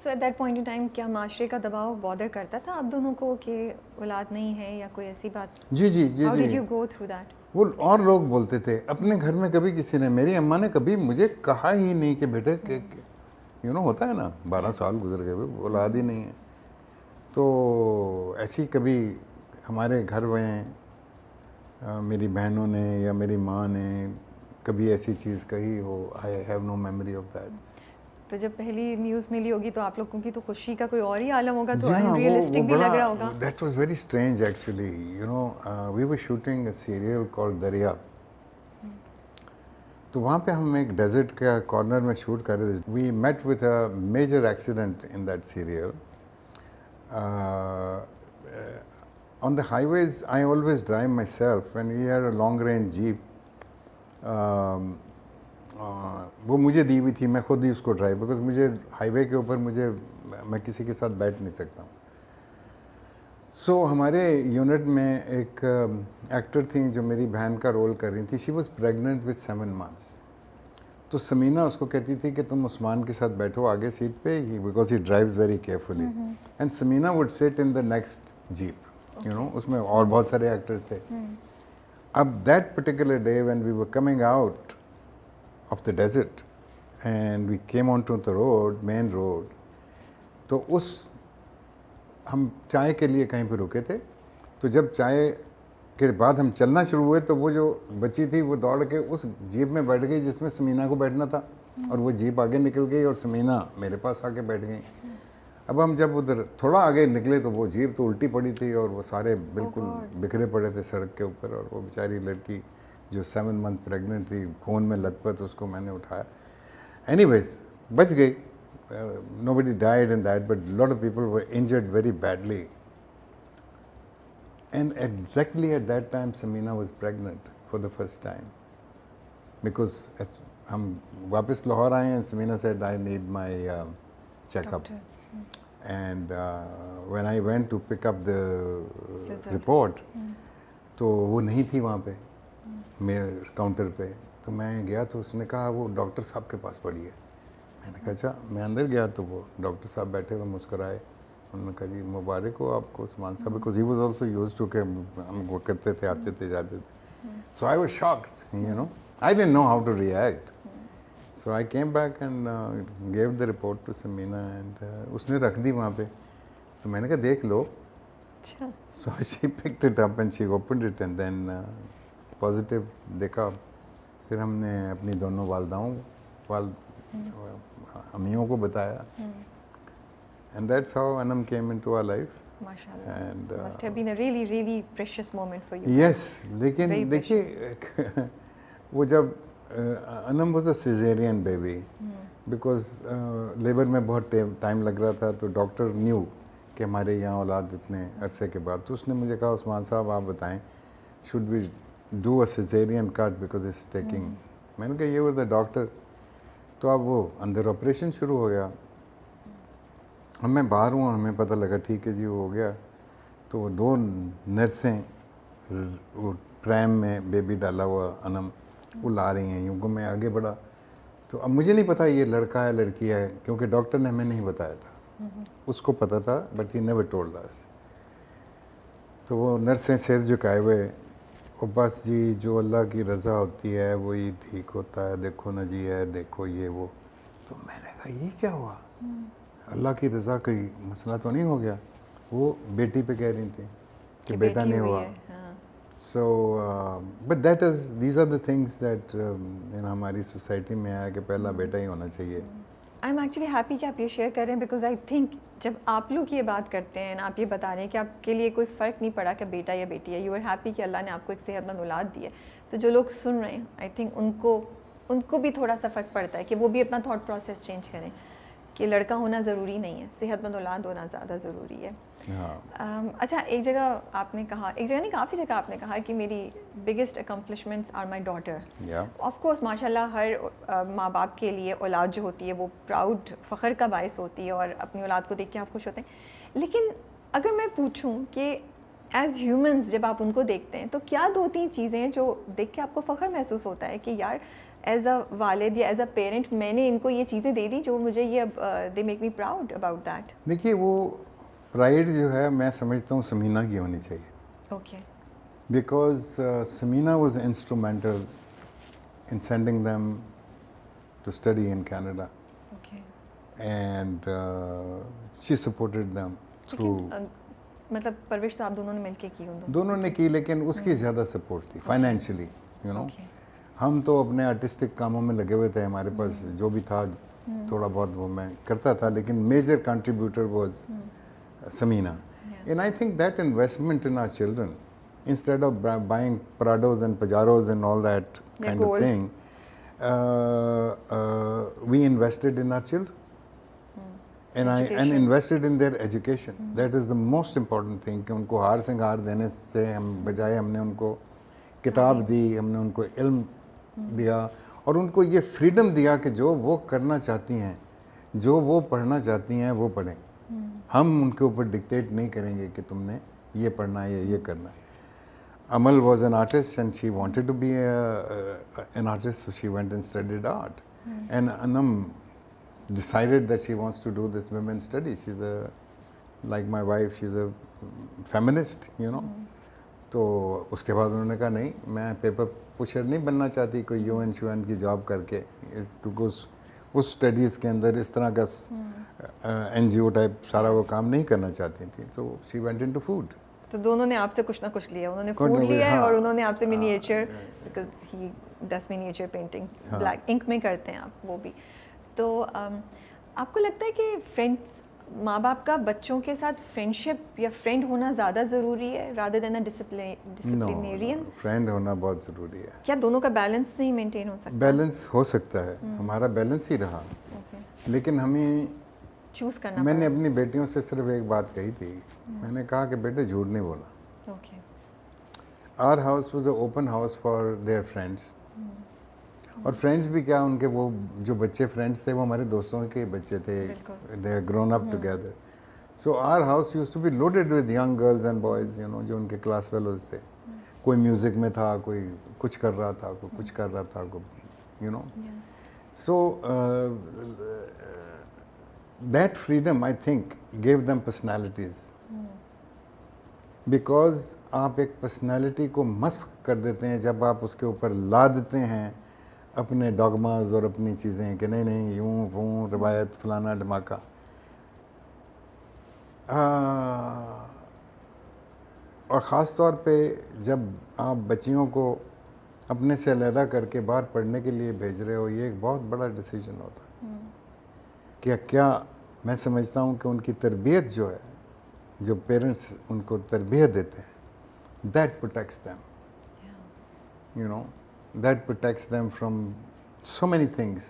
So at that point in time کیا معاشرے کا دباؤ بادر کرتا تھا آپ دونوں کو کہ اولاد نہیں ہے یا کوئی ایسی بات؟ جی جی جی ہاؤ ڈڈ جی یو گو تھرو دیٹ؟ وہ اور لوگ بولتے تھے اپنے گھر میں کبھی کسی نے, میری اماں نے کبھی مجھے کہا ہی نہیں کہ بیٹے ہوتا ہے نا 12 سال گزر گئے اولاد ہی نہیں ہے. تو ایسی کبھی ہمارے گھر میں میری بہنوں نے یا میری ماں نے کبھی ایسی چیز کہی ہو, I have no memory of that. تو جب پہلی نیوز ملی ہوگی تو آپ لوگوں کی تو خوشی کا کوئی اور ہی عالم ہوگا, تو جی ہاں, انریلسٹک بھی لگ رہا ہوگا. That was very strange actually, you know we were shooting a serial called Dariya. تو وہاں پہ ہم ایک ڈیزرٹ کا کارنر میں شوٹ کر رہے تھے. We met with a major accident in that serial. On the highways I always drive myself when we had a long range jeep. وہ مجھے دی ہوئی تھی, میں خود ہی اس کو ڈرائیو, بیکاز مجھے ہائی وے کے اوپر میں کسی کے ساتھ بیٹھ نہیں سکتا ہوں. سو ہمارے یونٹ میں ایک ایکٹر تھیں جو میری بہن کا رول کر رہی تھی. She was pregnant with 7 months. تو سمینا اس کو کہتی تھی کہ تم عثمان کے ساتھ بیٹھو آگے سیٹ پہ, because he drives very carefully, and Samina would sit in the next jeep, you know. اس میں اور بہت سارے ایکٹرس تھے. اب that particular day when we were coming out of the desert and we came on to the road, main road, تو ہم چائے کے لیے کہیں پہ رکے تھے. تو جب چائے کے بعد ہم چلنا شروع ہوئے تو وہ جو بچی تھی وہ دوڑ کے اس جیپ میں بیٹھ گئی جس میں سمینا کو بیٹھنا تھا, اور وہ جیپ آگے نکل گئی اور سمینا میرے پاس آ کے بیٹھ گئی. اب ہم جب ادھر تھوڑا آگے نکلے تو وہ جیپ تو الٹی پڑی تھی اور وہ سارے بالکل بکھرے پڑے تھے سڑک کے اوپر, اور وہ بیچاری لڑکی جو 7 month پریگننٹ تھی خون میں لت پت, اس کو میں نے اٹھایا. اینی ویز بچ گئی. Nobody died in that, but a lot of people were injured very badly. And exactly at that time, Samina was pregnant for the first time. Because hum wapas Lahore aaye and Samina said, I need my checkup. And when I went to pick up the report, تو وہ نہیں تھی وہاں پہ counter پہ. تو میں گیا تو اس نے کہا وہ ڈاکٹر صاحب کے پاس پڑی ہے. میں نے کہا اچھا. میں اندر گیا تو وہ ڈاکٹر صاحب بیٹھے ہوئے مسکرائے. انہوں نے کہا جی مبارک ہو آپ کو Usman Sahab, because he was also used to کہ ہم وہ کرتے تھے, آتے تھے, جاتے تھے. So I was shocked, you know, I didn't know how to react. So I came back and gave the report to Samina, اینڈ اس نے رکھ دی وہاں پہ. تو میں نے کہا دیکھ لو. So she picked it up and she opened it, and then positive دیکھا. پھر ہم نے اپنی دونوں والداؤں امیوں کو بتایا, and that's how Anam came into our life. MashaAllah. And must have been a really really precious moment for you. Yes, لیکن دیکھیے وہ جب Anam was a caesarean baby, because labour میں بہت ٹائم لگ رہا تھا, تو ڈاکٹر نیو کہ ہمارے یہاں اولاد اتنے عرصے کے بعد. تو اس نے مجھے کہا عثمان صاحب آپ بتائیں should we do a cesarean cut because it's taking. میں نے کہا یہ ور دا ڈاکٹر. تو اب وہ اندر آپریشن شروع ہو گیا. میں باہر ہوں اور ہمیں پتہ لگا ٹھیک ہے جی وہ ہو گیا. تو وہ 2 نرسیں وہ پریم میں بیبی ڈالا ہوا انم وہ لا رہی ہیں, یوں کو میں آگے بڑھا. تو اب مجھے نہیں پتا یہ لڑکا ہے لڑکی ہے, کیونکہ ڈاکٹر نے ہمیں نہیں بتایا تھا. اس کو پتہ تھا but he never told us. تو وہ نرسیں سر جھکائے ہوئے, اور بس جی جو اللہ کی رضا ہوتی ہے وہی ٹھیک ہوتا ہے, دیکھو نا جی ہے, دیکھو یہ وہ. تو میں نے کہا یہ کیا ہوا, اللہ کی رضا کوئی مسئلہ تو نہیں ہو گیا. وہ بیٹی پہ کہہ رہی تھیں کہ بیٹا نہیں ہوا. So but these are the things that ہماری سوسائٹی میں آیا کہ پہلا بیٹا ہی ہونا چاہیے. آئی ایم ایکچولی ہیپی کہ آپ یہ شیئر کر رہے ہیں, بیکاز آئی تھنک جب آپ لوگ یہ بات کرتے ہیں, آپ یہ بتا رہے ہیں کہ آپ کے لیے کوئی فرق نہیں پڑا کہ بیٹا یا بیٹی ہے, یو آر ہیپی کہ اللہ نے آپ کو ایک صحت مند اولاد دی ہے. تو جو لوگ سن رہے ہیں آئی تھنک ان کو بھی تھوڑا سا فرق پڑتا ہے کہ وہ بھی اپنا تھاٹ پروسیس چینج کریں کہ لڑکا ہونا ضروری نہیں ہے, صحت مند اولاد ہونا زیادہ ضروری ہے. اچھا, ایک جگہ آپ نے کہا, ایک جگہ نہیں کافی جگہ آپ نے کہا کہ میری biggest accomplishments are my daughter. Of course ماشاء اللہ ہر ماں باپ کے لیے اولاد جو ہوتی ہے وہ پراؤڈ فخر کا باعث ہوتی ہے, اور اپنی اولاد کو دیکھ کے آپ خوش ہوتے ہیں. لیکن اگر میں پوچھوں کہ ایز ہیومنز جب آپ ان کو دیکھتے ہیں تو کیا 2-3 چیزیں جو دیکھ کے آپ کو فخر محسوس ہوتا ہے کہ یار ایز اے والد یا ایز اے پیرنٹ میں نے ان کو یہ چیزیں دے دی جو مجھے یہ they make me proud about that. دیکھیے وہ پرائڈ جو ہے میں سمجھتا ہوں سمینہ کی ہونی چاہیے. Okay. Because Samina was instrumental in sending them to study in Canada. Okay. And she supported them through. مطلب پرورش تو آپ دونوں نے مل کے کی دونوں نے کی, لیکن اس کی زیادہ سپورٹ تھی فائنینشلی, یو نو. ہم تو اپنے آرٹسٹک کاموں میں لگے ہوئے تھے, ہمارے پاس جو بھی تھا تھوڑا بہت وہ میں کرتا تھا, لیکن major contributor was Samina. And I think that investment in our children, instead of buying Prados and Pajaros and all that kind of thing, we invested in our children. And invested in their education. That is the most important thing, کہ ان کو ہار سنگار دینے سے ہم بجائے ہم نے ان کو کتاب دی, ہم نے ان کو علم دیا, اور ان کو یہ فریڈم دیا کہ جو وہ کرنا چاہتی ہیں, جو وہ پڑھنا چاہتی ہیں وہ پڑھیں. ہم ان کے اوپر ڈکٹیٹ نہیں کریں گے کہ تم نے یہ پڑھنا ہے یا یہ کرنا ہے. Amal was an artist and she wanted to be an artist, so she went and studied art. And Anam decided that she wants to do this women's study. She's like my wife, she's a feminist, you know. تو اس کے بعد انہوں نے کہا نہیں, میں paper پشر نہیں بننا چاہتی کوئی یو این شو این کی جاب کر کے, کیونکہ اس اسٹڈیز کے اندر اس طرح کا این جی او ٹائپ سارا وہ کام نہیں کرنا چاہتی تھی. تو she went into food. تو دونوں نے آپ سے کچھ نہ کچھ لیا, انہوں نے فوڈ لیا ہے اور انہوں نے آپ سے miniature, because he does miniature painting, black ink میں کرتے ہیں آپ وہ بھی. تو آپ کو لگتا ہے کہ فرینڈس, ماں باپ کا بچوں کے ساتھ فرینڈشپ یا فرینڈ ہونا زیادہ ضروری ہے رادر دین اے ڈسپلینیرین؟ فرینڈ ہونا بہت ضروری ہے. کیا دونوں کا بیلنس نہیں مینٹین ہو سکتا؟ بیلنس ہو سکتا ہے, ہمارا بیلنس ہی رہا, لیکن ہمیں چوز کرنا. میں نے اپنی بیٹیوں سے صرف ایک بات کہی تھی, میں نے کہا کہ بیٹے جھوٹ نہیں بولنا. Our house was an open house for their friends. اور فرینڈس بھی کیا, ان کے وہ جو بچے فرینڈس تھے وہ ہمارے دوستوں کے بچے تھے, they are grown up together. So our house used to be loaded with young girls and boys, you know, جو ان کے کلاس فیلوز تھے. کوئی میوزک میں تھا, کوئی کچھ کر رہا تھا, کوئی کچھ کر رہا تھا, you know. So that freedom I think gave them personalities. Because آپ ایک پرسنالٹی کو مسخ کر دیتے ہیں جب آپ اس کے اوپر لا دیتے ہیں اپنے ڈاگماز اور اپنی چیزیں کہ نہیں نہیں یوں وہ روایت فلانا دھماکہ. اور خاص طور پہ جب آپ بچیوں کو اپنے سے علیحدہ کر کے باہر پڑھنے کے لیے بھیج رہے ہو, یہ ایک بہت بڑا ڈیسیجن ہوتا ہے. کیا میں سمجھتا ہوں کہ ان کی تربیت جو ہے, جو پیرنٹس ان کو تربیت دیتے ہیں, that protects them. You know, that protects them from so many things